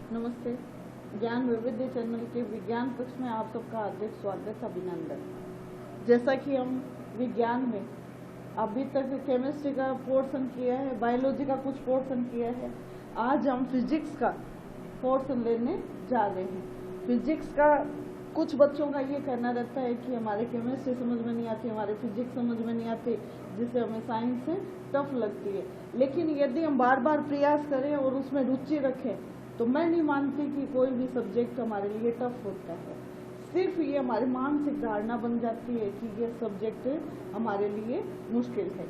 नमस्ते। ज्ञान वैविध्य चैनल के विज्ञान पक्ष में आप सबका हार्दिक स्वागत, अभिनंदन। जैसा कि हम विज्ञान में अभी तक केमिस्ट्री का पोर्शन किया है, बायोलॉजी का कुछ पोर्शन किया है, आज हम फिजिक्स का पोर्शन लेने जा रहे हैं। फिजिक्स का कुछ बच्चों का ये कहना रहता है कि हमारे केमिस्ट्री समझ में नहीं आती, हमारे फिजिक्स समझ में नहीं आती, जिससे हमें साइंस से टफ लगती है। लेकिन यदि हम बार बार प्रयास करें और उसमें रुचि रखें तो मैं नहीं मानती कि कोई भी सब्जेक्ट हमारे लिए टफ होता है। सिर्फ ये हमारी मानसिक धारणा बन जाती है कि ये सब्जेक्ट हमारे लिए मुश्किल है।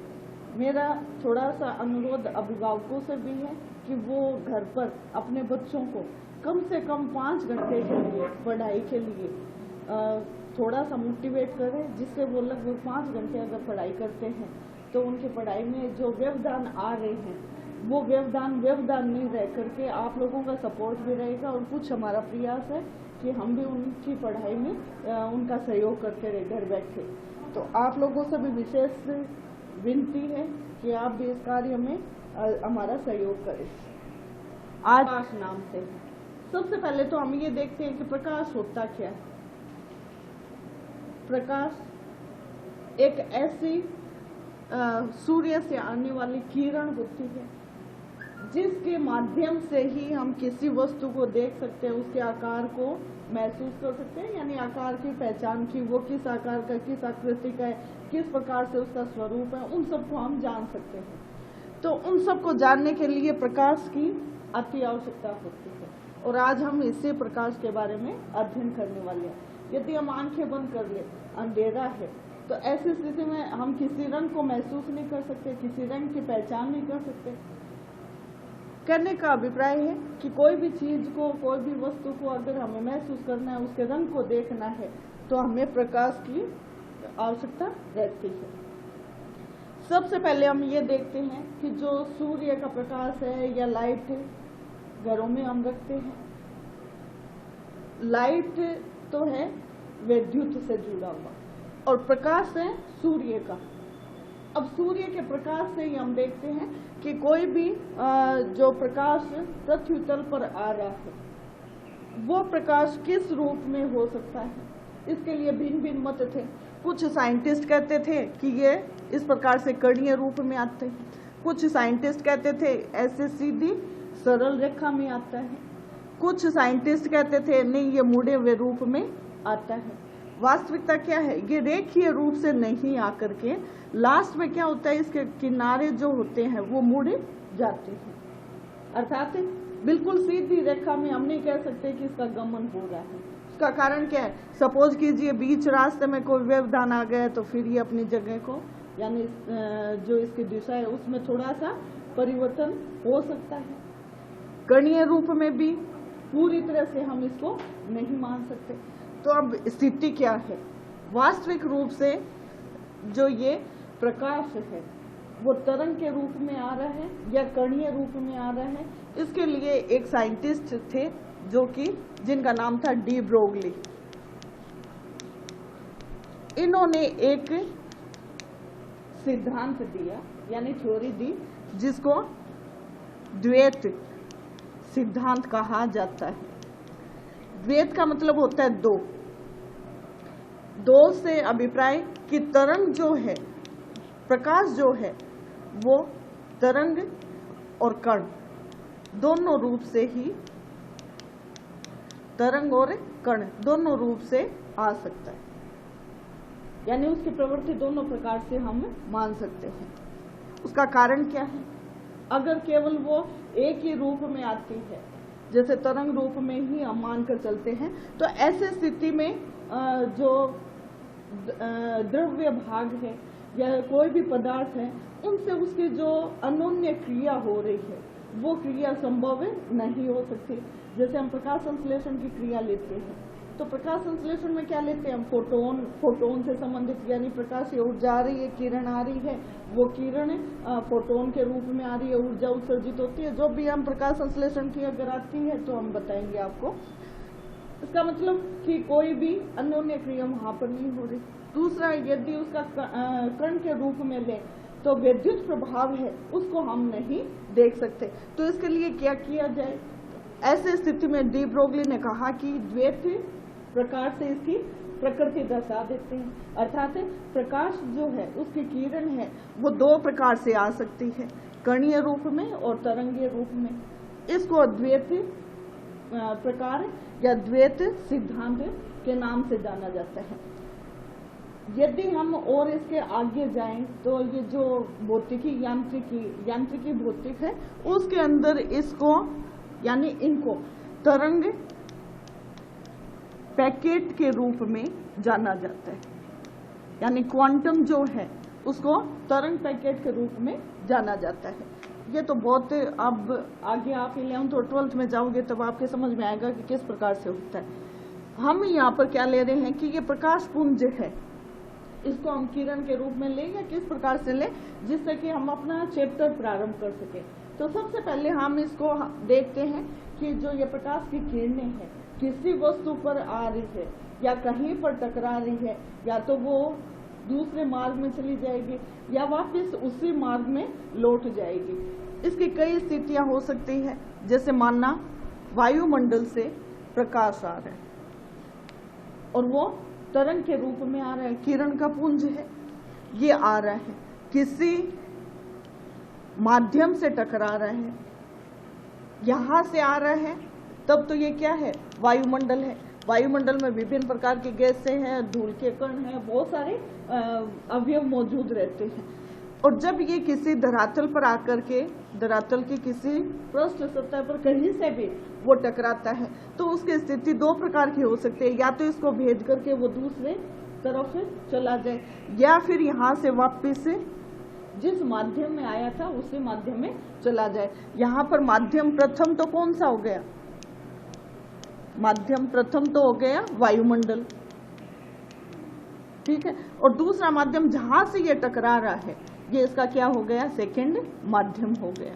मेरा थोड़ा सा अनुरोध अभिभावकों से भी है कि वो घर पर अपने बच्चों को कम से कम 5 घंटे के लिए पढ़ाई के लिए थोड़ा सा मोटिवेट करें, जिससे वो लगभग 5 घंटे अगर पढ़ाई करते हैं तो उनकी पढ़ाई में जो व्यवधान आ रहे हैं वो व्यवधान नहीं रह करके आप लोगों का सपोर्ट भी रहेगा। और कुछ हमारा प्रयास है कि हम भी उनकी पढ़ाई में उनका सहयोग करते रहे घर बैठे। तो आप लोगों से भी विशेष विनती है कि आप भी इस कार्य में हमारा सहयोग करें। आज प्रकाश नाम से सबसे पहले तो हम ये देखते हैं कि प्रकाश होता क्या है। प्रकाश एक ऐसी सूर्य से आने वाली किरण होती है जिसके माध्यम से ही हम किसी वस्तु को देख सकते हैं, उसके आकार को महसूस कर सकते हैं, यानी आकार की पहचान की, वो किस आकार का, किस आकृति का है, किस प्रकार से उसका स्वरूप है, उन सबको हम जान सकते हैं। तो उन सबको जानने के लिए प्रकाश की अति आवश्यकता होती है और आज हम इसी प्रकाश के बारे में अध्ययन करने वाले हैं। यदि हम आंखें बंद कर ले, अंधेरा है, तो ऐसी स्थिति में हम किसी रंग को महसूस नहीं कर सकते, किसी रंग की पहचान नहीं कर सकते। कहने का अभिप्राय है कि कोई भी चीज को, कोई भी वस्तु को अगर हमें महसूस करना है, उसके रंग को देखना है, तो हमें प्रकाश की आवश्यकता रहती है। सबसे पहले हम ये देखते हैं कि जो सूर्य का प्रकाश है या लाइट घरों में हम रखते हैं, लाइट तो है विद्युत से जुड़ा हुआ और प्रकाश है सूर्य का। अब सूर्य के प्रकाश से ही हम देखते हैं कि कोई भी जो प्रकाश पृथ्वी तल पर आ रहा है वो प्रकाश किस रूप में हो सकता है, इसके लिए भिन्न भिन्न मत थे। कुछ साइंटिस्ट कहते थे कि ये इस प्रकार से कणीय रूप में आते हैं, कुछ साइंटिस्ट कहते थे ऐसे सीधी सरल रेखा में आता है, कुछ साइंटिस्ट कहते थे नहीं ये मुड़े हुए रूप में आता है। वास्तविकता क्या है, ये रेखीय रूप से नहीं आकर के लास्ट में क्या होता है, इसके किनारे जो होते हैं वो मुड़ जाते हैं, अर्थात बिल्कुल सीधी रेखा में हम नहीं कह सकते कि इसका गमन हो रहा है। इसका कारण क्या है, सपोज कीजिए बीच रास्ते में कोई व्यवधान आ गया तो फिर ये अपनी जगह को, यानी जो इसकी दिशा है उसमें थोड़ा सा परिवर्तन हो सकता है। कणीय रूप में भी पूरी तरह से हम इसको नहीं मान सकते। तो अब स्थिति क्या है, वास्तविक रूप से जो ये प्रकाश है वो तरंग के रूप में आ रहा है या कणीय रूप में आ रहा है, इसके लिए एक साइंटिस्ट थे जो कि जिनका नाम था डी ब्रोगली। इन्होंने एक सिद्धांत दिया, यानी थ्योरी दी, जिसको द्वैत सिद्धांत कहा जाता है। द्वैत का मतलब होता है दो से अभिप्राय कि तरंग जो है, प्रकाश जो है वो तरंग और कण दोनों रूप से ही, तरंग और कण दोनों रूप से आ सकता है, यानी उसकी प्रवृत्ति दोनों प्रकार से हम मान सकते हैं। उसका कारण क्या है, अगर केवल वो एक ही रूप में आती है, जैसे तरंग रूप में ही हम मानकर चलते हैं, तो ऐसे स्थिति में जो द्रव्य भाग है या कोई भी पदार्थ है, उनसे उसकी जो अनोन्य क्रिया हो रही है वो क्रिया संभव नहीं हो सकती। जैसे हम प्रकाश संश्लेषण की क्रिया लेते हैं, तो प्रकाश संश्लेषण में क्या लेते हैं हम, फोटोन से संबंधित, यानी प्रकाश की ऊर्जा आ रही है, किरण आ रही है, वो किरण फोटोन के रूप में आ रही है, ऊर्जा उत्सर्जित होती है। जो भी हम प्रकाश संश्लेषण की अगर आती है तो हम बताएंगे आपको। इसका मतलब कि कोई भी अन्योन्य क्रिया वहां पर नहीं हो रही। दूसरा, यदि उसका कण के रूप में ले तो विद्युत प्रभाव है उसको हम नहीं देख सकते। तो इसके लिए क्या किया जाए, ऐसे स्थिति में डी ब्रोगली ने कहा कि द्वैत प्रकार से इसकी प्रकृति दर्शा देते हैं, अर्थात प्रकाश जो है उसकी किरण है वो दो प्रकार से आ सकती है, कणीय रूप में और तरंगीय रूप में। इसको द्वैत प्रकार या द्वैत सिद्धांत के नाम से जाना जाता है। यदि हम और इसके आगे जाएं तो ये जो भौतिकी यांत्रिकी भौतिक है उसके अंदर इसको यानी इनको तरंग पैकेट के रूप में जाना जाता है, यानी क्वांटम जो है उसको तरंग पैकेट के रूप में जाना जाता है। ये तो बहुत, अब आगे आप 11th और 12th में जाओगे तब आपके समझ में आएगा कि किस प्रकार से होता है। हम यहाँ पर क्या ले रहे हैं कि ये प्रकाश पुंज है, इसको हम किरण के रूप में लें या किस प्रकार से लें जिससे कि हम अपना चैप्टर प्रारंभ कर सके। तो सबसे पहले हम इसको देखते हैं कि जो ये प्रकाश की किरणें हैं किसी वस्तु पर आ रही है या कहीं पर टकरा रही है, या तो वो दूसरे मार्ग में चली जाएगी या वापस उसी मार्ग में लौट जाएगी। इसकी कई स्थितियां हो सकती हैं, जैसे मानना वायुमंडल से प्रकाश आ रहा है और वो तरंग के रूप में आ रहा है, किरण का पुंज है, ये आ रहा है, किसी माध्यम से टकरा रहा है, यहां से आ रहा है, तब तो ये क्या है, वायुमंडल है। वायुमंडल में विभिन्न प्रकार की गैसें हैं, धूल के कण हैं, बहुत सारे अवयव मौजूद रहते हैं। और जब ये किसी धरातल पर आकर के धरातल की किसी पृष्ठ सतह पर कहीं से भी वो टकराता है तो उसकी स्थिति दो प्रकार की हो सकती है, या तो इसको भेद करके वो दूसरे तरफ चला जाए या फिर यहाँ से वापस जिस माध्यम में आया था उसी माध्यम में चला जाए। यहाँ पर माध्यम प्रथम तो कौन सा हो गया, माध्यम प्रथम तो हो गया वायुमंडल, ठीक है, और दूसरा माध्यम जहां से ये टकरा रहा है ये इसका क्या हो गया, सेकंड माध्यम हो गया।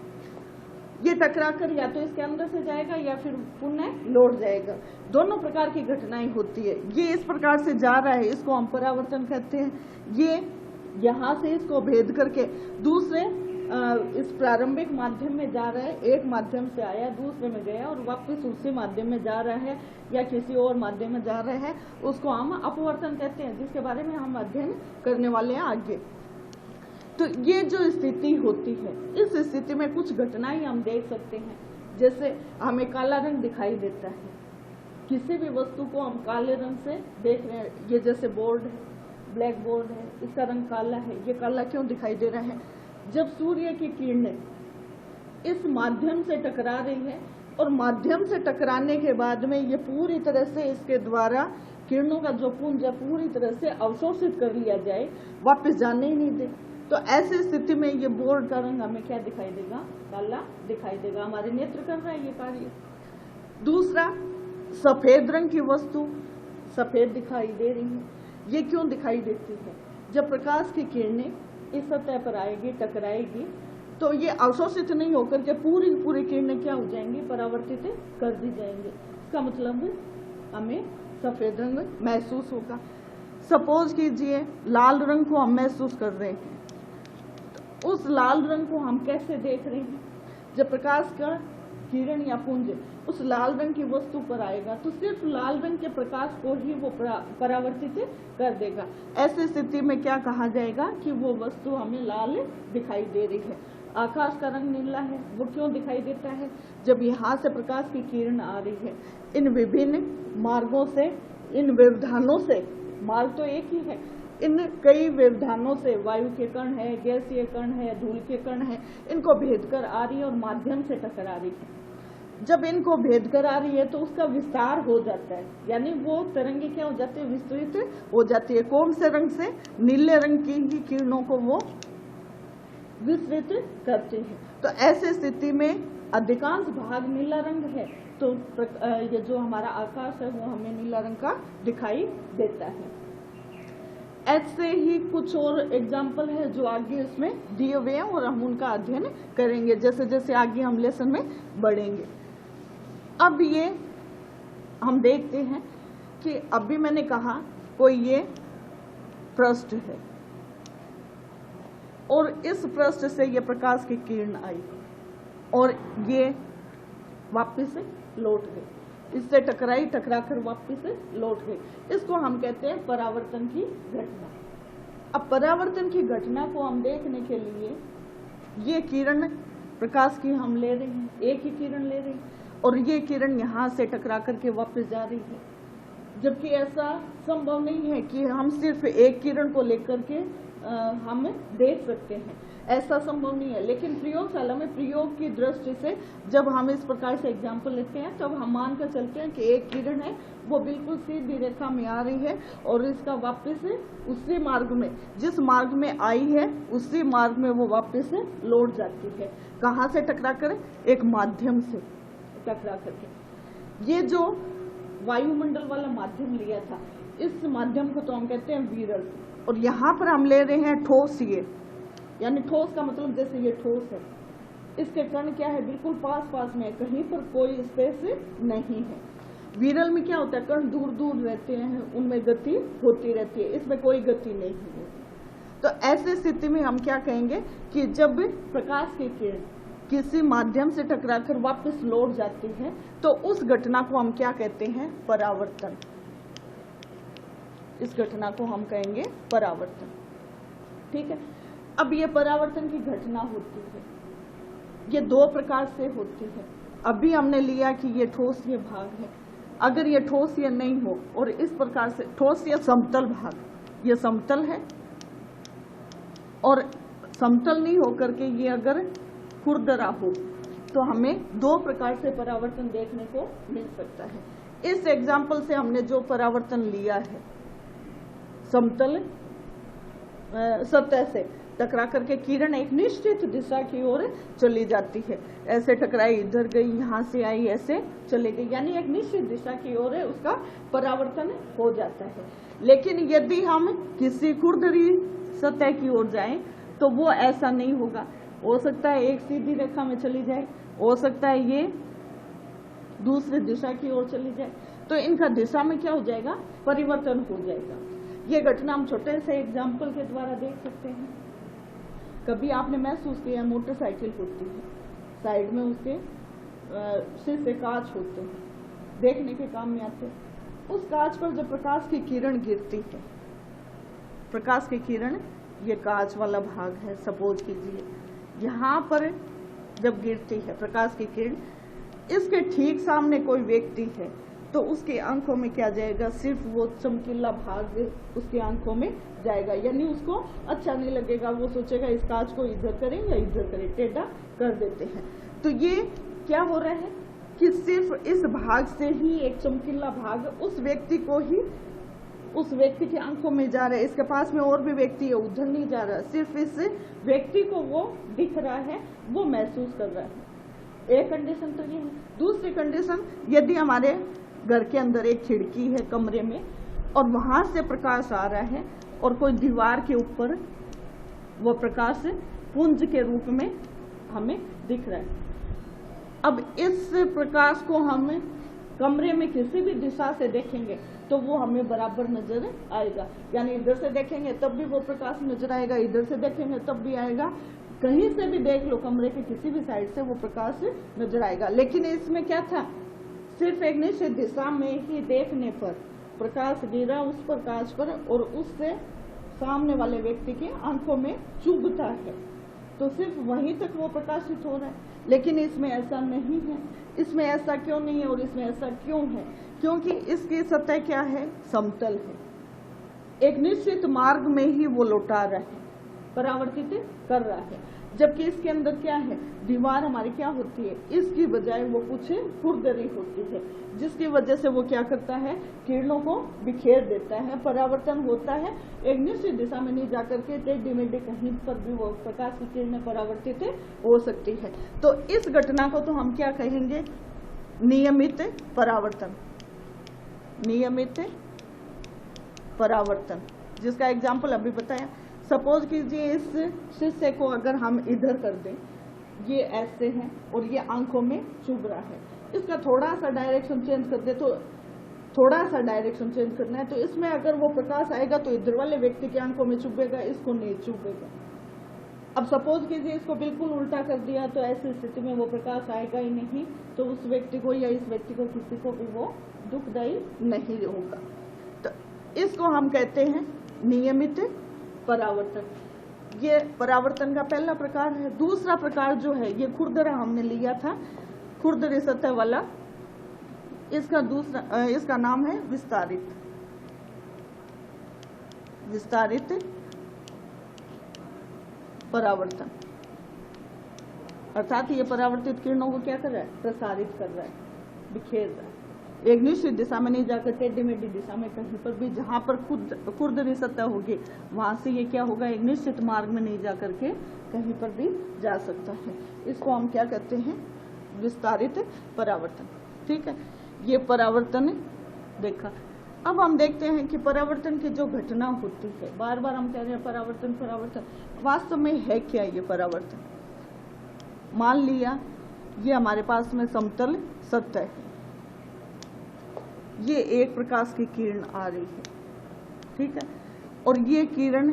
ये टकरा कर या तो इसके अंदर से जाएगा या फिर पुनः लौट जाएगा, दोनों प्रकार की घटनाएं होती है। ये इस प्रकार से जा रहा है, इसको हम परावर्तन कहते हैं। ये यहाँ से इसको भेद करके दूसरे इस प्रारंभिक माध्यम में जा रहा है, एक माध्यम से आया दूसरे में गया और वापस उसी माध्यम में जा रहा है या किसी और माध्यम में जा रहा है, उसको हम अपवर्तन कहते हैं, जिसके बारे में हम अध्ययन करने वाले हैं आगे। तो ये जो स्थिति होती है, इस स्थिति में कुछ घटनाएं हम देख सकते हैं, जैसे हमें काला रंग दिखाई देता है, किसी भी वस्तु को हम काले रंग से देख रहे हैं। ये जैसे बोर्ड है, ब्लैक बोर्ड है, इसका रंग काला है। ये काला क्यों दिखाई दे रहा है, जब सूर्य की किरणें इस माध्यम से टकरा रही है और माध्यम से टकराने के बाद में ये पूरी तरह से इसके द्वारा किरणों का जो पुंज है पूरी तरह से अवशोषित कर लिया जाए, वापस जाने ही नहीं दे, तो ऐसी स्थिति में ये बोर्ड का रंग हमें क्या दिखाई देगा, काला दिखाई देगा। हमारे नेत्र कर रहा है ये कार्य। दूसरा, सफेद रंग की वस्तु सफेद दिखाई दे रही है। ये क्यों दिखाई देती है, जब प्रकाश की किरणें इस सतह पर आएगी, टकराएगी, तो ये अवशोषित नहीं होकर के पूरी किरणें क्या हो जाएंगी, परावर्तित कर दी जाएंगी। इसका मतलब हमें सफेद रंग महसूस होगा। सपोज कीजिए लाल रंग को हम महसूस कर रहे हैं, तो उस लाल रंग को हम कैसे देख रहे हैं, जब प्रकाश का किरण या पुंज उस लाल रंग की वस्तु पर आएगा तो सिर्फ लाल रंग के प्रकाश को ही वो परावर्तित कर देगा। ऐसी स्थिति में क्या कहा जाएगा कि वो वस्तु हमें लाल दिखाई दे रही है। आकाश का रंग नीला है, वो क्यों दिखाई देता है, जब यहाँ से प्रकाश की किरण आ रही है, इन विभिन्न मार्गों से, इन व्यवधानों से, मार्ग तो एक ही है, इन कई व्यवधानों से, वायु के कण है, गैसीय कण है, धूल के कण है, इनको भेद कर आ रही है और माध्यम से टकरा रही है। जब इनको भेद कर आ रही है तो उसका विस्तार हो जाता है, यानी वो तरंगे क्या हो जाती है, विस्तृत हो जाती है। कौन से रंग से, नीले रंग की ही किरणों को वो विस्तृत करती है। तो ऐसे स्थिति में अधिकांश भाग नीला रंग है, तो ये जो हमारा आकाश है वो हमें नीला रंग का दिखाई देता है। ऐसे ही कुछ और एग्जाम्पल है जो आगे इसमें दिए हुए हैं और हम उनका अध्ययन करेंगे जैसे जैसे आगे हम लेसन में बढ़ेंगे। अब ये हम देखते हैं कि अभी मैंने कहा कोई ये पृष्ठ है और इस पृष्ठ से ये प्रकाश की किरण आई और ये वापस लौट गई, इससे टकराई, टकरा कर वापस लौट गई। इसको हम कहते हैं परावर्तन की घटना। अब परावर्तन की घटना को हम देखने के लिए ये किरण प्रकाश की हम ले रहे हैं, एक ही किरण ले रहे हैं और ये किरण यहाँ से टकरा करके वापस जा रही है, जबकि ऐसा संभव नहीं है कि हम सिर्फ एक किरण को लेकर के हम देख सकते हैं, ऐसा संभव नहीं है। लेकिन प्रयोगशाला में प्रयोग की दृष्टि से जब हम इस प्रकार से एग्जाम्पल लेते हैं तब हम मान कर चलते हैं कि एक किरण है वो बिल्कुल सीधी रेखा में आ रही है और इसका वापस उसी मार्ग में, जिस मार्ग में आई है उसी मार्ग में वो वापस लौट जाती है। कहाँ से टकरा कर? एक माध्यम से टकरा करके। ये जो वायुमंडल वाला माध्यम लिया था, इस माध्यम को तो हम कहते हैं विरल, और यहाँ पर हम ले रहे हैं ठोस। ये यानी ठोस का मतलब जैसे ये ठोस है, इसके कण क्या है? बिल्कुल पास पास में, कहीं पर कोई स्पेस नहीं है। विरल में क्या होता है? कण दूर दूर रहते हैं, उनमें गति होती रहती है, इसमें कोई गति नहीं होती। तो ऐसी स्थिति में हम क्या कहेंगे कि जब प्रकाश की किरण किसी माध्यम से टकराकर वापस लौट जाती है तो उस घटना को हम क्या कहते हैं? परावर्तन। इस घटना को हम कहेंगे परावर्तन। ठीक है। अब ये परावर्तन की घटना होती है, ये दो प्रकार से होती है। अभी हमने लिया कि ये ठोस ये भाग है, अगर ये ठोस ये नहीं हो और इस प्रकार से ठोस या समतल भाग, ये समतल है और समतल नहीं होकर के ये अगर खुरदरा हो तो हमें दो प्रकार से परावर्तन देखने को मिल सकता है। इस एग्जाम्पल से हमने जो परावर्तन लिया है, समतल सतह से टकरा करके किरण एक निश्चित दिशा की ओर चली जाती है, ऐसे टकराई, इधर गई, यहाँ से आई, ऐसे चली गई, यानी एक निश्चित दिशा की ओर उसका परावर्तन हो जाता है। लेकिन यदि हम किसी खुरदरी सतह की ओर जाएं तो वो ऐसा नहीं होगा। हो सकता है एक सीधी रेखा में चली जाए, हो सकता है ये दूसरी दिशा की ओर चली जाए, तो इनका दिशा में क्या हो जाएगा? परिवर्तन हो जाएगा। ये घटना हम छोटे से एग्जाम्पल के द्वारा देख सकते हैं। कभी आपने महसूस किया, मोटरसाइकिल होती है, साइड में उसके शीशे कांच होते हैं, देखने के काम में आते हैं। उस कांच पर जब प्रकाश की किरण गिरती है, प्रकाश की किरण, ये कांच वाला भाग है, सपोज कीजिए, यहाँ पर जब गिरती है प्रकाश की किरण, इसके ठीक सामने कोई व्यक्ति है तो उसकी आंखों में क्या जाएगा? सिर्फ वो चमकीला भाग उसकी आंखों में जाएगा, यानी उसको अच्छा नहीं लगेगा। वो सोचेगा इस कांच को इधर करें या इधर करें, टेढ़ा कर देते हैं। तो ये क्या हो रहा है कि सिर्फ इस भाग से ही एक चमकीला भाग उस व्यक्ति को ही, उस व्यक्ति की आंखों में जा रहा है। इसके पास में और भी व्यक्ति है, उधर नहीं जा रहा, सिर्फ इस व्यक्ति को वो दिख रहा है, वो महसूस कर रहा है। एक कंडीशन तो ये है। दूसरी कंडीशन, यदि हमारे घर के अंदर एक खिड़की है कमरे में और वहां से प्रकाश आ रहा है और कोई दीवार के ऊपर वो प्रकाश पुंज के रूप में हमें दिख रहा है। अब इस प्रकाश को हम कमरे में किसी भी दिशा से देखेंगे तो वो हमें बराबर नजर आएगा, यानी इधर से देखेंगे तब भी वो प्रकाश नजर आएगा, इधर से देखेंगे तब भी आएगा, कहीं से भी देख लो कमरे के किसी भी साइड से वो प्रकाश नजर आएगा। लेकिन इसमें क्या था? सिर्फ एक निश्चित दिशा में ही देखने पर प्रकाश गिरा उस प्रकाश पर और उससे सामने वाले व्यक्ति की आंखों में चुभता है, तो सिर्फ वहीं तक वो प्रकाशित हो रहा है। लेकिन इसमें ऐसा नहीं है। इसमें ऐसा क्यों नहीं है और इसमें ऐसा क्यों है? क्योंकि इसकी सतह क्या है? समतल है, एक निश्चित मार्ग में ही वो लौटा रहा है, परावर्तित कर रहा है। जबकि इसके अंदर क्या है? दीवार हमारी क्या होती है? इसकी बजाय वो कुछ खुरदरी होती है, जिसकी वजह से वो क्या करता है? किरणों को बिखेर देता है, परावर्तन होता है। एक निश्चित दिशा में नहीं जाकर के टेढ़ी मेढ़ी कहीं पर भी वो प्रकाश की किरणें परावर्तित हो सकती है। तो इस घटना को तो हम क्या कहेंगे? नियमित परावर्तन। नियमित परावर्तन, जिसका एग्जाम्पल अभी बताया। सपोज कीजिए इस शीशे को अगर हम इधर कर दें, ये ऐसे है और ये आंखों में चुभ रहा है, इसका थोड़ा सा डायरेक्शन चेंज कर दे, तो थोड़ा सा डायरेक्शन चेंज करना है, तो इसमें अगर वो प्रकाश आएगा तो इधर वाले व्यक्ति की आंखों में चुभेगा, इसको नहीं चुभेगा। अब सपोज कीजिए इसको बिल्कुल उल्टा कर दिया तो ऐसी स्थिति में वो प्रकाश आएगा ही नहीं, तो उस व्यक्ति को या इस व्यक्ति को किसी को भी वो दुखदायी नहीं होगा। तो इसको हम कहते हैं नियमित परावर्तन। ये परावर्तन का पहला प्रकार है। दूसरा प्रकार जो है ये खुरदरा हमने लिया था, खुरदरी सतह वाला, इसका नाम है विस्तारित परावर्तन। अर्थात ये परावर्तित किरणों को क्या कर रहा है, प्रसारित कर रहा है, बिखेर रहा है। एक निश्चित दिशा में नहीं जाकर टेढ़ी मेढ़ी दिशा में कहीं पर भी जहां पर खुरदरी सतह होगी वहां से ये क्या होगा, एक निश्चित मार्ग में नहीं जाकर के कहीं पर भी जा सकता है। इसको हम क्या कहते हैं, विस्तारित परावर्तन। ठीक है, ये परावर्तन देखा। अब हम देखते हैं कि परावर्तन की जो घटना होती है, बार बार हम कह रहे हैं परावर्तन परावर्तन, वास्तव में है क्या ये परावर्तन। मान लिया ये हमारे पास में समतल सतह है, ये एक प्रकाश की किरण आ रही है, ठीक है, और ये किरण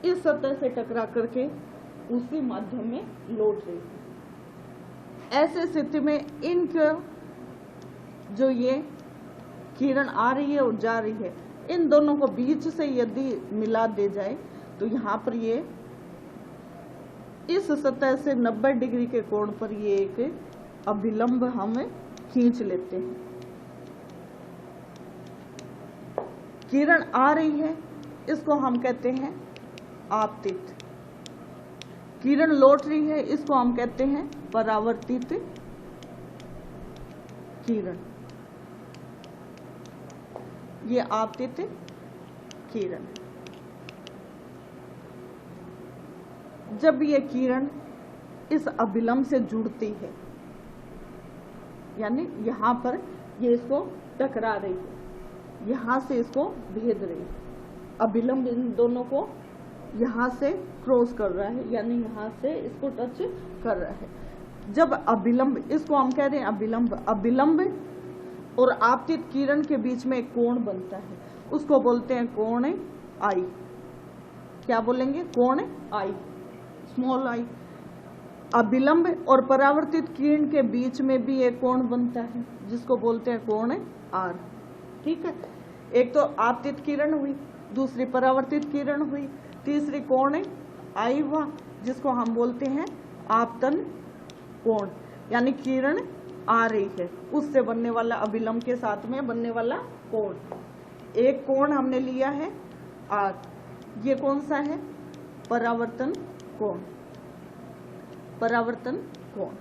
इस सतह से टकरा करके उसी माध्यम में लौट रही है। ऐसे स्थिति में इनका जो ये किरण आ रही है और जा रही है, इन दोनों को बीच से यदि मिला दे जाए तो यहाँ पर ये इस सतह से 90 डिग्री के कोण पर ये एक अभिलंब हम खींच लेते हैं। किरण आ रही है, इसको हम कहते हैं आपतित। किरण लौट रही है, इसको हम कहते हैं परावर्तित किरण। ये आपतित किरण। जब ये किरण इस अभिलंब से जुड़ती है, यानी यहां पर ये इसको टकरा रही है, यहां से इसको भेद रही है, अभिलंब इन दोनों को यहां से क्रॉस कर रहा है, यानी यहां से इसको टच कर रहा है। जब अभिलंब, इसको हम कह रहे हैं अभिलंब और आपतित किरण के बीच में एक कोण बनता है, उसको बोलते हैं कोण आई। क्या बोलेंगे, कोण आई, स्मॉल आई। अभिलंब और परावर्तित किरण के बीच में भी एक कोण बनता है जिसको बोलते हैं कोण आर। ठीक है, एक तो आपतित किरण हुई, दूसरी परावर्तित किरण हुई, तीसरी कोण आई हुआ जिसको हम बोलते हैं आपतन कोण। यानी किरण आ रही है, उससे बनने वाला अभिलंब के साथ में बनने वाला कोण। एक कोण हमने लिया है आर, ये कौन सा है, परावर्तन कोण। परावर्तन कोण।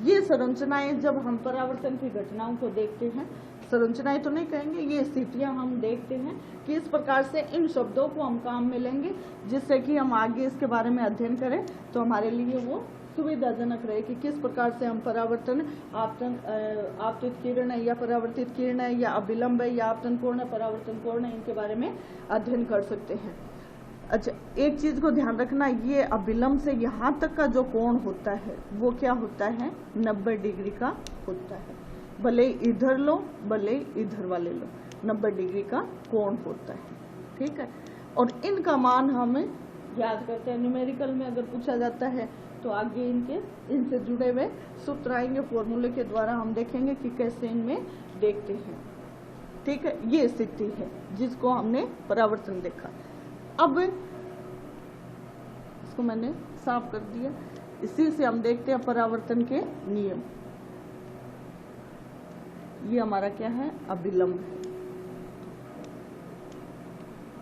ये संरचनाएं जब हम परावर्तन की घटनाओं को देखते हैं, संरचनाएं तो नहीं कहेंगे, ये स्थितियां हम देखते हैं कि इस प्रकार से इन शब्दों को हम काम में लेंगे, जिससे कि हम आगे इसके बारे में अध्ययन करें तो हमारे लिए वो सुविधाजनक रहे कि किस प्रकार से हम परावर्तन, आपतित किरण है या परावर्तित किरण है या अभिलंब है या आपतन कोण है, परावर्तन कोण है, इनके बारे में अध्ययन कर सकते हैं। अच्छा, एक चीज को ध्यान रखना, ये अभिलंब से यहाँ तक का जो कोण होता है वो क्या होता है, 90 डिग्री का होता है। भले इधर लो भले इधर वाले लो, 90 डिग्री का कोण होता है। ठीक है, और इनका मान हम याद करते हैं। न्यूमेरिकल में अगर पूछा जाता है तो आगे इनसे जुड़े हुए सूत्र आएंगे, फॉर्मूले के द्वारा हम देखेंगे कि कैसे इनमें देखते हैं। ठीक है, ये स्थिति है जिसको हमने परावर्तन देखा। अब इसको मैंने साफ कर दिया, इसी से हम देखते हैं परावर्तन के नियम। ये हमारा क्या है, अभिलंब।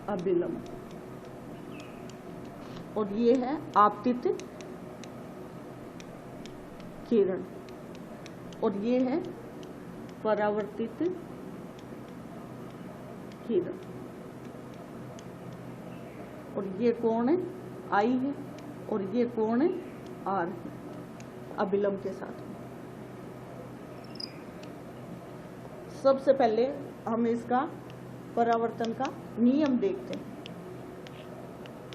अभिलंब और ये है आपतित किरण और ये है परावर्तित किरण और ये कोण आई है और ये कोण आर है अभिलंब के साथ में। सबसे पहले हम इसका परावर्तन का नियम देखते हैं।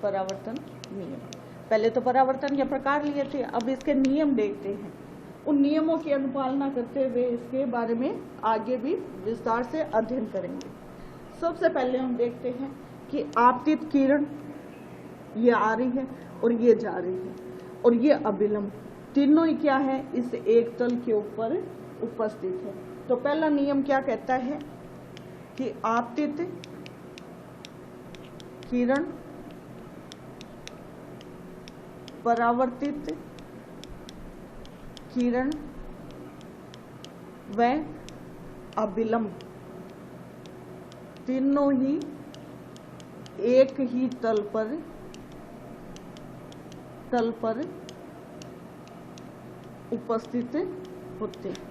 परावर्तन नियम, पहले तो परावर्तन के प्रकार लिए थे, अब इसके नियम देखते हैं। उन नियमों की अनुपालना करते हुए इसके बारे में आगे भी विस्तार से अध्ययन करेंगे। सबसे पहले हम देखते हैं कि आपतित किरण ये आ रही है और ये जा रही है और ये अभिलंब, तीनों ही क्या है, इस एक तल के ऊपर उपस्थित है। तो पहला नियम क्या कहता है कि आपतित किरण परावर्तित किरण व अभिलंब तीनों ही एक ही तल पर उपस्थित होते हैं।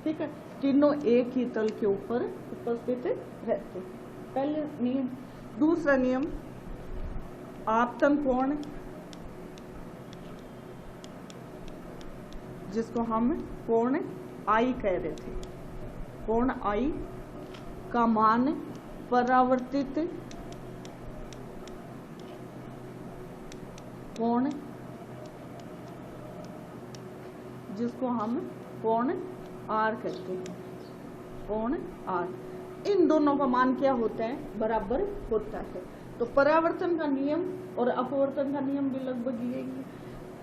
ठीक है, तीनों एक ही तल के ऊपर उपस्थित रहते हैं, पहले नियम। दूसरा नियम, आपतन कोण, जिसको हम कोण आई कह रहे थे, कोण आई का मान परावर्तित कोण, जिसको हम कोण आर कहते हैं, कोण आर, इन दोनों का मान क्या होता है, बराबर होता है। तो परावर्तन का नियम और अपवर्तन का नियम भी लगभग यही,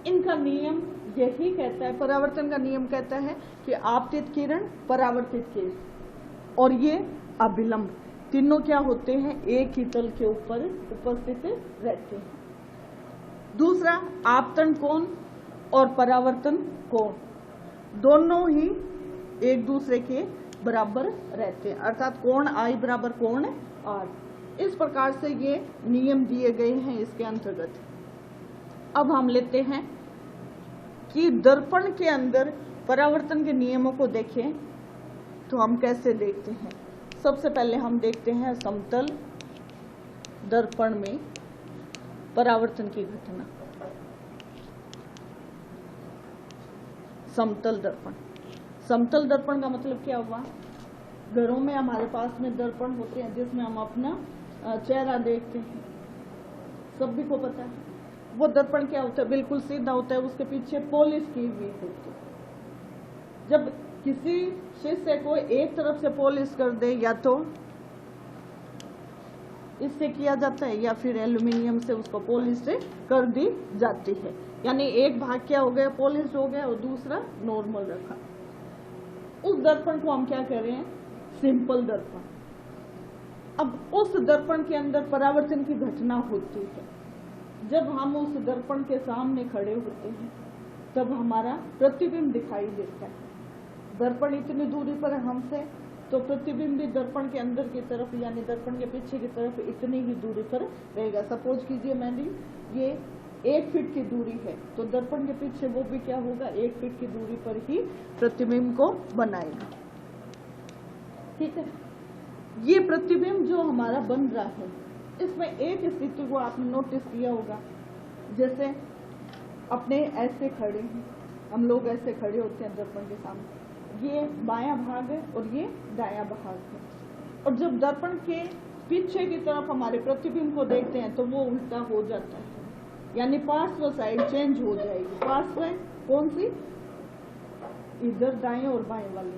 इनका नियम यही कहता है। परावर्तन का नियम कहता है कि आपतित किरण परावर्तित किरण और ये अभिलंब तीनों क्या होते हैं, एक ही तल के ऊपर उपस्थित रहते हैं। दूसरा, आपतन कोण और परावर्तन कोण दोनों ही एक दूसरे के बराबर रहते हैं, अर्थात कोण आई बराबर कोण आर। इस प्रकार से ये नियम दिए गए हैं इसके अंतर्गत। अब हम लेते हैं कि दर्पण के अंदर परावर्तन के नियमों को देखें तो हम कैसे देखते हैं। सबसे पहले हम देखते हैं समतल दर्पण में परावर्तन की घटना। समतल दर्पण, समतल दर्पण का मतलब क्या हुआ, घरों में हमारे पास में दर्पण होते हैं जिसमें हम अपना चेहरा देखते हैं, सभी को पता है। वो दर्पण क्या होता है, बिल्कुल सीधा होता है, उसके पीछे पॉलिश की हुई होती है। जब किसी शीशे को एक तरफ से पॉलिश कर दे, या तो इससे किया जाता है या फिर एल्यूमिनियम से उसको पॉलिश कर दी जाती है, यानी एक भाग क्या हो गया, पॉलिश हो गया और दूसरा नॉर्मल रखा। उस दर्पण को हम क्या कह रहे हैं, सिंपल दर्पण। अब उस दर्पण के अंदर परावर्तन की घटना होती है। जब हम उस दर्पण के सामने खड़े होते हैं तब हमारा प्रतिबिंब दिखाई देता है। दर्पण इतनी दूरी पर हमसे, तो प्रतिबिंब भी दर्पण के अंदर की तरफ यानी दर्पण के पीछे की तरफ इतनी ही दूरी पर रहेगा। सपोज कीजिए मैंने ये 1 फीट की दूरी है, तो दर्पण के पीछे वो भी क्या होगा, 1 फीट की दूरी पर ही प्रतिबिंब को बनाएगा। ठीक है, ये प्रतिबिंब जो हमारा बन रहा है, इसमें एक स्थिति को आपने नोटिस किया होगा, जैसे अपने ऐसे खड़े हैं, हम लोग ऐसे खड़े होते हैं दर्पण के सामने, ये बायां भाग है और ये दायां भाग है, और जब दर्पण के पीछे की तरफ हमारे प्रतिबिंब को देखते हैं तो वो उल्टा हो जाता है, यानी पार्श्व साइड चेंज हो जाएगी। पार्श्व कौन सी, इधर दाएं और बाएं वाले,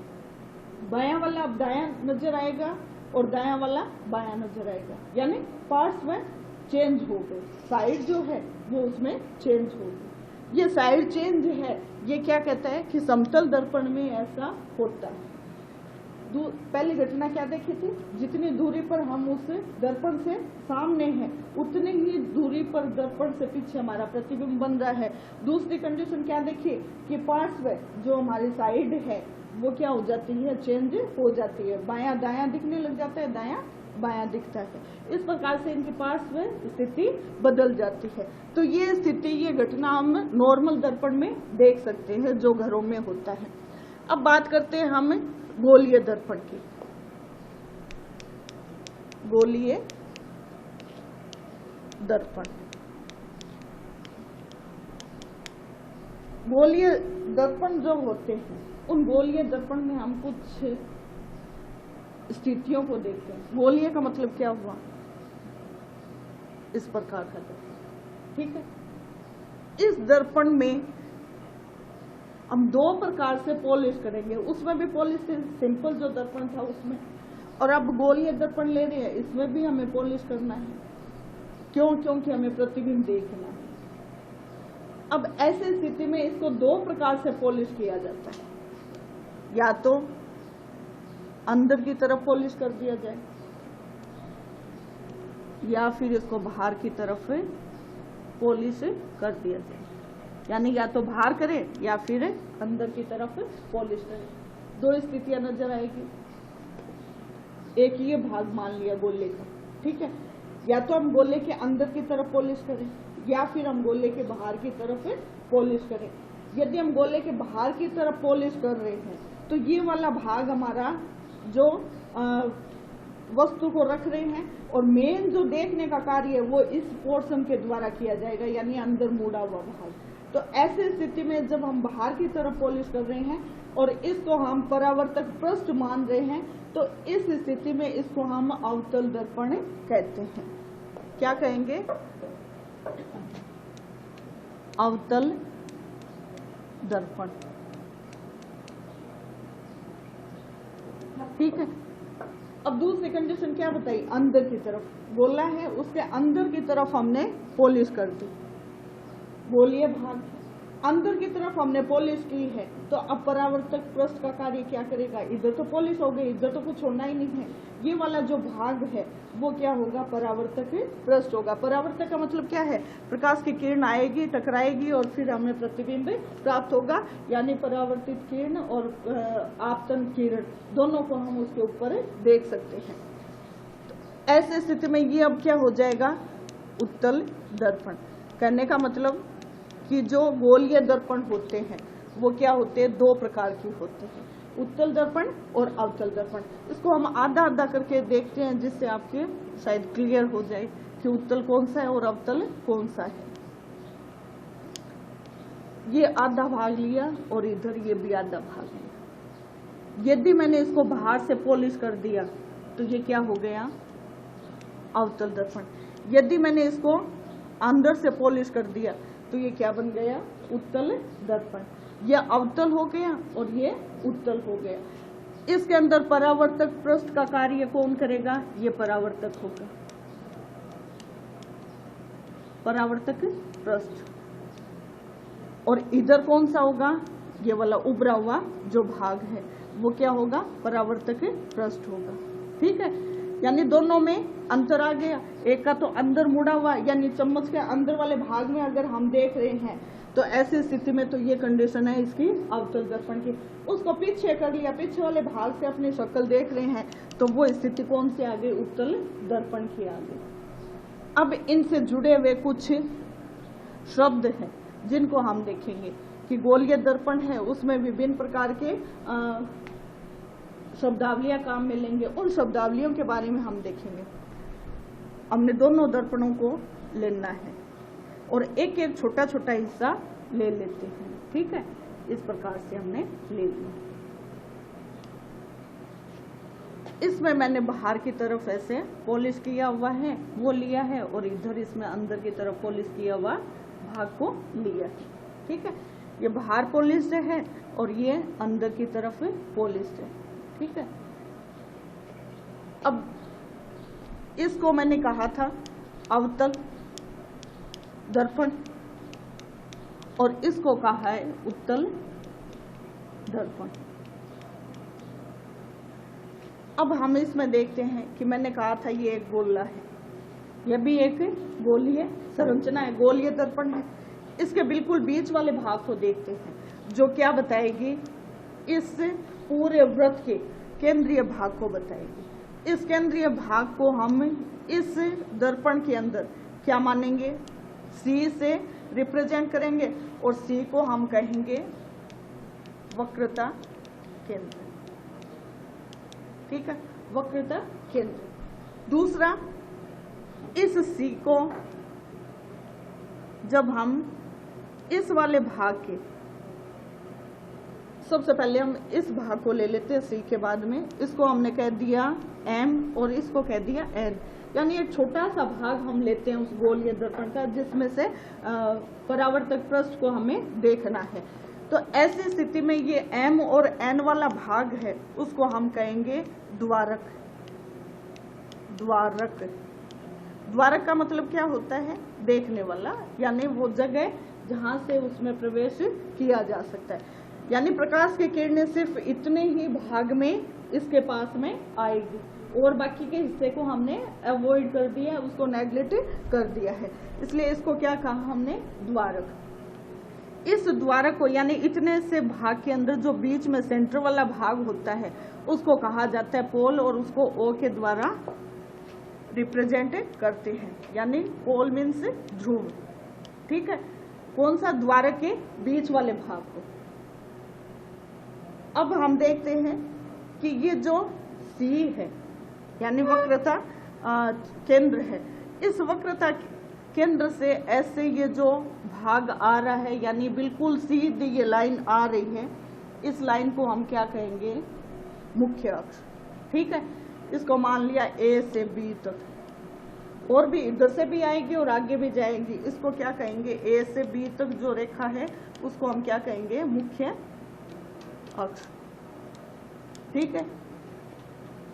बायां वाला अब दायां नजर आएगा और दायां वाला बायां नजर आएगा, यानी पार्श्व चेंज हो गए, साइड जो है वो उसमें चेंज हो गई। ये साइड चेंज है, ये क्या कहता है कि समतल दर्पण में ऐसा होता है। पहली घटना क्या देखी थी, जितनी दूरी पर हम उस दर्पण से सामने हैं उतनी ही दूरी पर दर्पण से पीछे हमारा प्रतिबिंब बन रहा है। दूसरी कंडीशन क्या देखी कि पार्श्व जो हमारी साइड है वो क्या हो जाती है, चेंज हो जाती है, बायां दायां दिखने लग जाता है, दायां बायां दिखता है। इस प्रकार से इनकी पार्श्व स्थिति बदल जाती है। तो ये स्थिति, ये घटना हम नॉर्मल दर्पण में देख सकते हैं जो घरों में होता है। अब बात करते हैं हम गोलीय दर्पण की। गोलीय दर्पण, गोलीय दर्पण जो होते हैं उन गोलीय दर्पण में हम कुछ स्थितियों को देखते हैं। गोलीय का मतलब क्या हुआ, इस प्रकार का दर्पण। ठीक है, इस दर्पण में हम 2 प्रकार से पॉलिश करेंगे, उसमें भी पॉलिश सिंपल जो दर्पण था उसमें, और अब गोलीय दर्पण ले रहे हैं, इसमें भी हमें पॉलिश करना है। क्यों? क्योंकि हमें प्रतिबिंब देखना है। अब ऐसी स्थिति में इसको दो प्रकार से पॉलिश किया जाता है, या तो अंदर की तरफ पॉलिश कर दिया जाए या फिर इसको बाहर की तरफ पॉलिश कर दिया जाए, यानी या तो बाहर करें या फिर अंदर की तरफ पॉलिश करें। दो स्थितियां नजर आएगी। एक ये भाग मान लिया गोले का, ठीक है, या तो हम गोले के अंदर की तरफ पॉलिश करें या फिर हम गोले के बाहर की तरफ पॉलिश करें। यदि हम गोले के बाहर की तरफ पॉलिश कर रहे हैं तो ये वाला भाग हमारा जो वस्तु को रख रहे हैं, और मेन जो देखने का कार्य है वो इस पोर्शन के द्वारा किया जाएगा, यानी अंदर मुड़ा हुआ भाग। तो ऐसी स्थिति में जब हम बाहर की तरफ पॉलिश कर रहे हैं और इसको हम परावर्तक पृष्ठ मान रहे हैं, तो इस स्थिति में इसको हम अवतल दर्पण कहते हैं। क्या कहेंगे? अवतल दर्पण। ठीक है। अब दूसरी कंडीशन क्या बताई? अंदर की तरफ गोला है, उसके अंदर की तरफ हमने पॉलिश कर दी, गोलीय भाग अंदर की तरफ हमने पॉलिश की है, तो अब परावर्तक पृष्ठ का कार्य क्या करेगा? इधर तो पॉलिश हो गई, इधर तो कुछ होना ही नहीं है। ये वाला जो भाग है वो क्या होगा? परावर्तक पृष्ठ होगा। परावर्तक का मतलब क्या है? प्रकाश की किरण आएगी, टकराएगी और फिर हमें प्रतिबिंब प्राप्त होगा, यानी परावर्तित किरण और आपतन किरण दोनों को हम उसके ऊपर देख सकते हैं। ऐसे स्थिति में ये अब क्या हो जाएगा? उत्तल दर्पण। कहने का मतलब कि जो गोलीय दर्पण होते हैं वो क्या होते हैं? दो प्रकार के होते हैं, उत्तल दर्पण और अवतल दर्पण। इसको हम आधा आधा करके देखते हैं, जिससे आपके शायद क्लियर हो जाए कि उत्तल कौन सा है और अवतल कौन सा है। ये आधा भाग लिया और इधर ये भी आधा भाग लिया। यदि मैंने इसको बाहर से पॉलिश कर दिया तो ये क्या हो गया? अवतल दर्पण। यदि मैंने इसको अंदर से पॉलिश कर दिया तो ये क्या बन गया? उत्तल दर्पण। यह अवतल हो गया और ये उत्तल हो गया। इसके अंदर परावर्तक पृष्ठ का कार्य कौन करेगा? ये परावर्तक होगा, परावर्तक पृष्ठ। और इधर कौन सा होगा? ये वाला उभरा हुआ जो भाग है वो क्या होगा? परावर्तक पृष्ठ होगा। ठीक है, यानी दोनों में अंतर आ गया। एक का तो अंदर मुड़ा हुआ, यानी चम्मच के अंदर वाले भाग में अगर हम देख रहे हैं तो ऐसी स्थिति में तो ये कंडीशन है इसकी अवतल दर्पण की। उसको पीछे कर लिया, पीछे वाले भाग से अपनी शक्ल देख रहे हैं, तो वो स्थिति कौन सी आ गई? उत्तल दर्पण की आ गई। अब इनसे जुड़े हुए कुछ शब्द हैं जिनको हम देखेंगे कि गोलीय दर्पण है, उसमें विभिन्न प्रकार के शब्दावलियां काम में लेंगे। उन शब्दावलियों के बारे में हम देखेंगे। हमने दोनों दर्पणों को लेना है और एक एक छोटा छोटा हिस्सा ले लेते हैं। ठीक है, इस प्रकार से हमने ले लिया। इसमें मैंने बाहर की तरफ ऐसे पॉलिश किया हुआ है वो लिया है, और इधर इसमें अंदर की तरफ पॉलिश किया हुआ भाग को लिया है। ठीक है, ये बाहर पॉलिश है और ये अंदर की तरफ पॉलिश है। ठीक है, अब इसको मैंने कहा था अवतल दर्पण और इसको कहा है उत्तल दर्पण। अब हम इसमें देखते हैं कि मैंने कहा था ये एक गोला है, यह भी एक गोलीय संरचना है, गोलीय दर्पण है। इसके बिल्कुल बीच वाले भाग को देखते हैं जो क्या बताएगी? इस पूरे वृत्त के केंद्रीय भाग को बताएगी। इस केंद्रीय भाग को हम इस दर्पण के अंदर क्या मानेंगे? सी से रिप्रेजेंट करेंगे और सी को हम कहेंगे वक्रता केंद्र। ठीक है, वक्रता केंद्र। दूसरा, इस सी को जब हम इस वाले भाग के, सबसे पहले हम इस भाग को ले लेते हैं सी के बाद में, इसको हमने कह दिया एम और इसको कह दिया एन, यानी एक छोटा सा भाग हम लेते हैं उस गोलीय दर्पण का जिसमें से परावर्तक पृष्ठ को हमें देखना है। तो ऐसी स्थिति में ये एम और एन वाला भाग है उसको हम कहेंगे द्वारक। द्वारक। द्वारक का मतलब क्या होता है? देखने वाला, यानी वो जगह जहां से उसमें प्रवेश किया जा सकता है। यानी प्रकाश की किरणें सिर्फ इतने ही भाग में इसके पास में आएगी और बाकी के हिस्से को हमने अवॉइड कर दिया, उसको नेग्लेक्ट कर दिया है, इसलिए इसको क्या कहा हमने? द्वारक। इस द्वारक को यानी इतने से भाग के अंदर जो बीच में सेंटर वाला भाग होता है उसको कहा जाता है पोल, और उसको ओ के द्वारा रिप्रेजेंट करते हैं, यानी पोल मीन्स ध्रुव। ठीक है, कौन सा? द्वारक के बीच वाले भाग को। अब हम देखते हैं कि ये जो सी है यानी वक्रता केंद्र है, इस वक्रता केंद्र से ऐसे ये जो भाग आ रहा है यानी बिल्कुल सीधी ये लाइन आ रही है, इस लाइन को हम क्या कहेंगे? मुख्य अक्ष। ठीक है, इसको मान लिया ए से बी तक, और भी इधर से भी आएगी और आगे भी जाएगी, इसको क्या कहेंगे? ए से बी तक जो रेखा है उसको हम क्या कहेंगे? मुख्य अक्ष। ठीक है,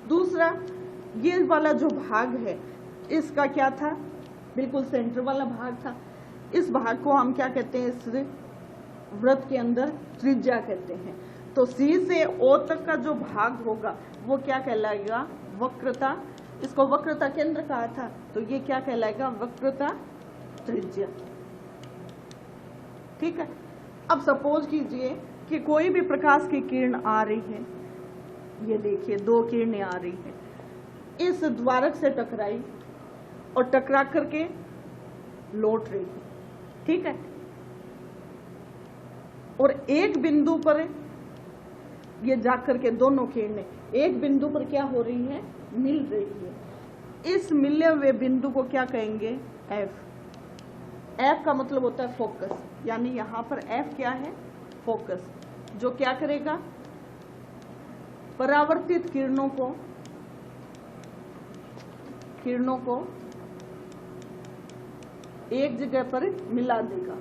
दूसरा ये वाला जो भाग है इसका क्या था? बिल्कुल सेंटर वाला भाग था। इस भाग को हम क्या कहते हैं? इस वृत्त के अंदर त्रिज्या कहते हैं। तो सी से ओ तक का जो भाग होगा वो क्या कहलाएगा? वक्रता। इसको वक्रता केंद्र कहा था, तो ये क्या कहलाएगा? वक्रता त्रिज्या। ठीक है, अब सपोज कीजिए कि कोई भी प्रकाश की किरण आ रही है, ये देखिए दो किरणें आ रही है, इस द्वारक से टकराई और टकरा करके लौट रही है। ठीक है, और एक बिंदु पर ये जाकर के दोनों किरणें एक बिंदु पर क्या हो रही है? मिल रही है। इस मिले हुए बिंदु को क्या कहेंगे? एफ। एफ का मतलब होता है फोकस, यानी यहां पर एफ क्या है? फोकस, जो क्या करेगा? परावर्तित किरणों को एक जगह पर मिला देगा।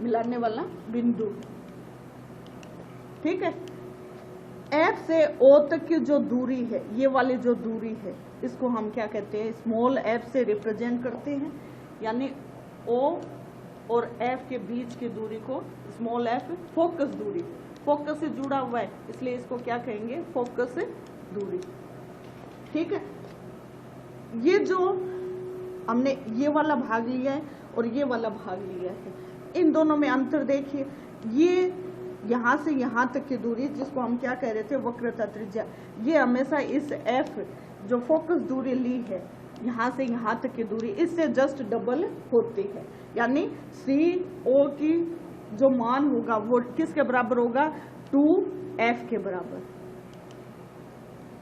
मिलाने वाला बिंदु। ठीक है, एफ से ओ तक की जो दूरी है, ये वाली जो दूरी है, इसको हम क्या कहते हैं? स्मॉल एफ से रिप्रेजेंट करते हैं, यानी ओ और एफ के बीच की दूरी को स्मॉल एफ फोकस दूरी, फोकस से जुड़ा हुआ है इसलिए इसको क्या कहेंगे? फोकस दूरी। ठीक है, ये जो हमने ये वाला भाग लिया है और ये वाला भाग लिया है, इन दोनों में अंतर देखिए। ये यहां से यहां तक की दूरी जिसको हम क्या कह रहे थे? वक्रता त्रिज्या, ये हमेशा इस एफ जो फोकस दूरी ली है यहां से यहां तक की दूरी इससे जस्ट डबल होती है, यानी सी ओ की जो मान होगा वो किसके बराबर होगा? 2f के बराबर।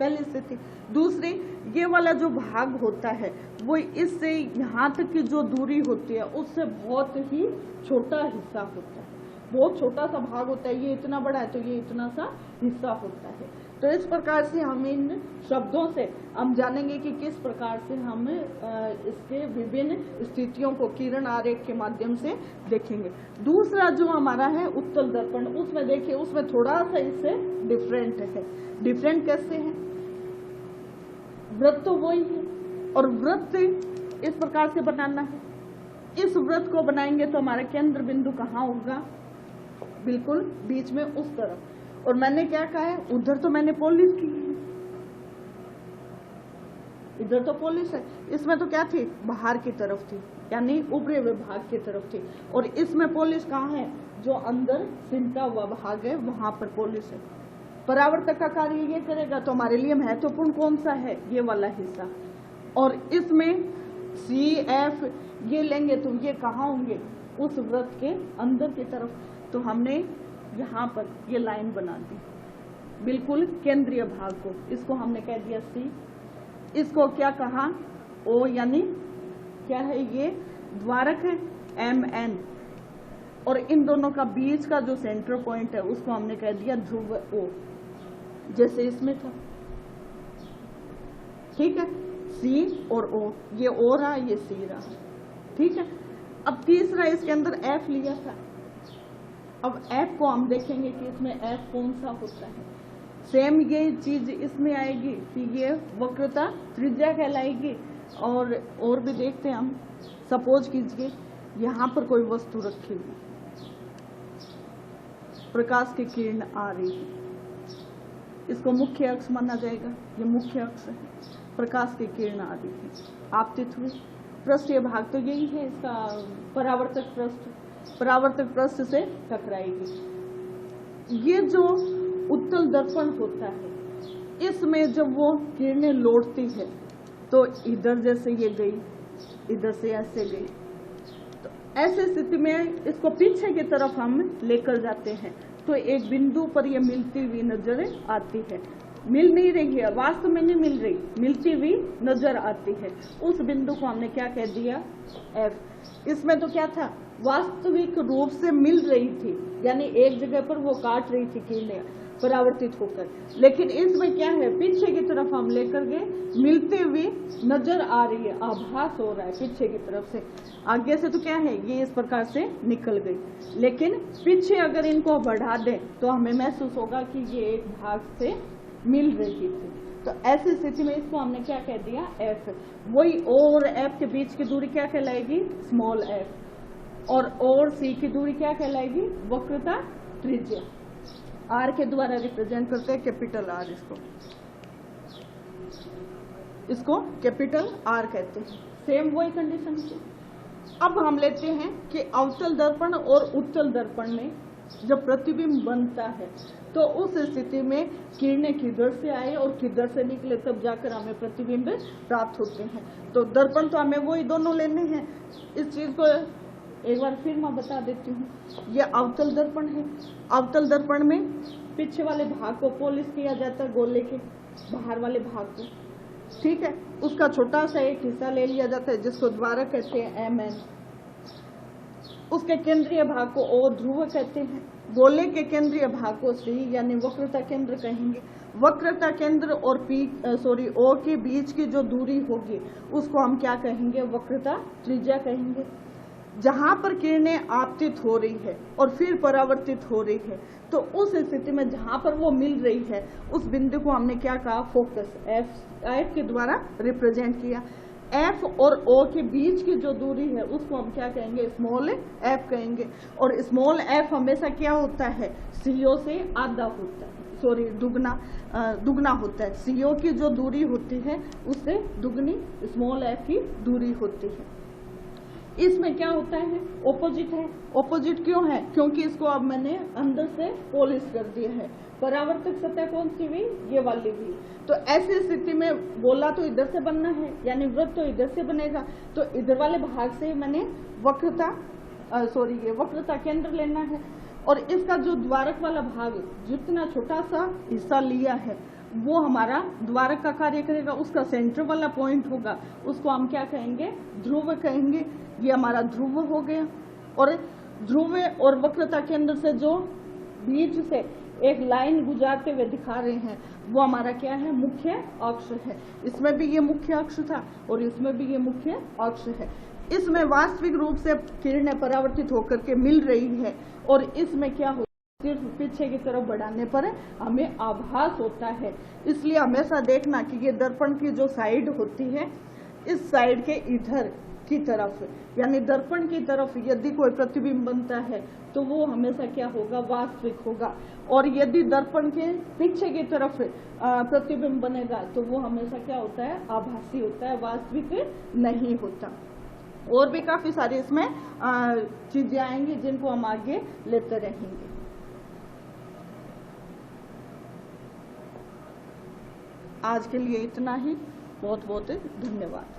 पहली स्थिति। दूसरी, ये वाला जो भाग होता है वो इससे यहाँ तक की जो दूरी होती है उससे बहुत ही छोटा हिस्सा होता है, बहुत छोटा सा भाग होता है। ये इतना बड़ा है तो ये इतना सा हिस्सा होता है। तो इस प्रकार से हम इन शब्दों से हम जानेंगे कि किस प्रकार से हम इसके विभिन्न स्थितियों को किरण आरेख के माध्यम से देखेंगे। दूसरा जो हमारा है उत्तल दर्पण, उसमें देखिए उसमें थोड़ा सा इससे डिफरेंट है। डिफरेंट कैसे है? वृत्त तो वही है और वृत्त इस प्रकार से बनाना है। इस वृत्त को बनाएंगे तो हमारा केंद्र बिंदु कहाँ होगा? बिल्कुल बीच में उस तरफ। और मैंने क्या कहा है? उधर तो मैंने पॉलिश की है, इधर तो पॉलिश है। इसमें तो क्या थी? बाहर की तरफ थी, यानी ऊपरी विभाग की तरफ थी। और इसमें पॉलिश कहाँ है? जो अंदर सिमटा हुआ भाग है वहां पर पॉलिश है। परावर्तक का कार्य ये करेगा तो हमारे लिए महत्वपूर्ण कौन सा है? ये वाला हिस्सा। और इसमें सी एफ ये लेंगे तो ये कहाँ होंगे? उस वृत्त के अंदर की तरफ। तो हमने यहाँ पर ये लाइन बना दी बिल्कुल केंद्रीय भाग को, इसको हमने कह दिया सी। इसको क्या कहा? ओ, यानी क्या है? ये द्वारक है एम एन, और इन दोनों का बीच का जो सेंटर पॉइंट है उसको हमने कह दिया ध्रुव ओ, जैसे इसमें था। ठीक है, सी और ओ, ये ओ रहा, ये सी रहा। ठीक है, अब तीसरा इसके अंदर एफ लिया था। अब एफ को हम देखेंगे कि इसमें एफ कौन सा होता है। सेम ये चीज इसमें आएगी कि ये वक्रता त्रिज्या कहलाएगी। और भी देखते हैं हम। सपोज कीजिए यहाँ पर कोई वस्तु रखी हुई, प्रकाश की किरण आ रही है, इसको मुख्य अक्ष माना जाएगा। ये मुख्य अक्ष है, प्रकाश की किरण आ रही है, आपतित हुई। पृष्ठीय भाग तो यही है इसका, परावर्तक पृष्ठ, परावर्तक पृष्ठ से टकराएगी। ये जो उत्तल दर्पण होता है, इसमें जब वो किरणें लौटती है तो इधर जैसे ये गई, इधर से ऐसे गई, तो ऐसे स्थिति में इसको पीछे की तरफ हम लेकर जाते हैं तो एक बिंदु पर ये मिलती हुई नजर आती है। मिल नहीं रही है, वास्तव में नहीं मिल रही, मिलती हुई नजर आती है। उस बिंदु को हमने क्या कह दिया, एफ। इसमें तो क्या था, वास्तविक रूप से मिल रही थी, यानी एक जगह पर वो काट रही थी किरणें परावर्तित होकर। लेकिन इसमें क्या है, पीछे की तरफ हम लेकर गए, मिलते हुए नजर आ रही है, आभास हो रहा है पीछे की तरफ से। आगे से तो क्या है, ये इस प्रकार से निकल गई। लेकिन पीछे अगर इनको बढ़ा दें तो हमें महसूस होगा कि ये एक भाग से मिल रही थी। तो ऐसी स्थिति में इसको हमने क्या कह दिया, एफ। वही ओ और एफ के बीच की दूरी क्या कहलाएगी, स्मॉल एफ। और सी की दूरी क्या कहलाएगी, वक्रता त्रिज्या। आर के द्वारा रिप्रेजेंट करते हैं, कैपिटल आर। इसको कैपिटल आर कहते हैं। सेम वही कंडीशन है। अब हम लेते हैं कि अवतल दर्पण और उत्तल दर्पण में जब प्रतिबिंब बनता है तो उस स्थिति में किरणें किधर से आए और किधर से निकले, तब जाकर हमें प्रतिबिंब प्राप्त होते हैं। तो दर्पण तो हमें वही दोनों लेने हैं। इस चीज को एक बार फिर मैं बता देती हूँ। यह अवतल दर्पण है। अवतल दर्पण में पीछे वाले भाग को पॉलिश किया जाता है, गोले के बाहर वाले भाग को, ठीक है। उसका छोटा सा एक हिस्सा ले लिया जाता है जिसको द्वारक कहते हैं, MN। उसके केंद्रीय भाग को O ध्रुव कहते हैं। गोले के केंद्रीय भाग को C यानी वक्रता केंद्र कहेंगे। वक्रता केंद्र और O के बीच की जो दूरी होगी उसको हम क्या कहेंगे, वक्रता त्रिज्या कहेंगे। जहां पर किरणें आपतित हो रही है और फिर परावर्तित हो रही है, तो उस स्थिति में जहां पर वो मिल रही है उस बिंदु को हमने क्या कहा, फोकस, एफ के द्वारा रिप्रेजेंट किया। एफ और ओ के बीच की जो दूरी है उसको हम क्या कहेंगे, स्मॉल एफ कहेंगे। और स्मॉल एफ हमेशा क्या होता है, सीओ से आधा होता है, दुगना होता है। सीओ की जो दूरी होती है उससे दुगनी स्मॉल एफ की दूरी होती है। इसमें क्या होता है, ऑपोजिट है। ऑपोजिट क्यों है, क्योंकि इसको अब मैंने अंदर से पॉलिश कर दिया है। परावर्तक सतह कौन सी हुई, ये वाली भी। तो ऐसी स्थिति में गोला तो इधर से बनना है, यानी वृत्त तो इधर से बनेगा, तो इधर वाले भाग से मैंने वक्रता केंद्र लेना है। और इसका जो द्वारक वाला भाग जितना छोटा सा हिस्सा लिया है वो हमारा द्वारक का कार्य करेगा। उसका सेंटर वाला पॉइंट होगा, उसको हम क्या कहेंगे, ध्रुव कहेंगे। ये हमारा ध्रुव हो गया। और ध्रुव और वक्रता केंद्र से जो बीच से एक लाइन गुजारते हुए दिखा रहे हैं वो हमारा क्या है, मुख्य अक्ष है। इसमें भी ये मुख्य अक्ष था और इसमें भी ये मुख्य अक्ष है। इसमें वास्तविक रूप से किरणें परावर्तित होकर के मिल रही है और इसमें क्या हो, सिर्फ पीछे की तरफ बढ़ाने पर हमें आभास होता है। इसलिए हमेशा देखना कि ये दर्पण की जो साइड होती है, इस साइड के इधर की तरफ, यानी दर्पण की तरफ यदि कोई प्रतिबिंब बनता है तो वो हमेशा क्या होगा, वास्तविक होगा। और यदि दर्पण के पीछे की तरफ प्रतिबिंब बनेगा तो वो हमेशा क्या होता है, आभासी होता है, वास्तविक नहीं होता। और भी काफी सारी इसमें चीजें आएंगी जिनको हम आगे लेते रहेंगे। आज के लिए इतना ही। बहुत बहुत धन्यवाद।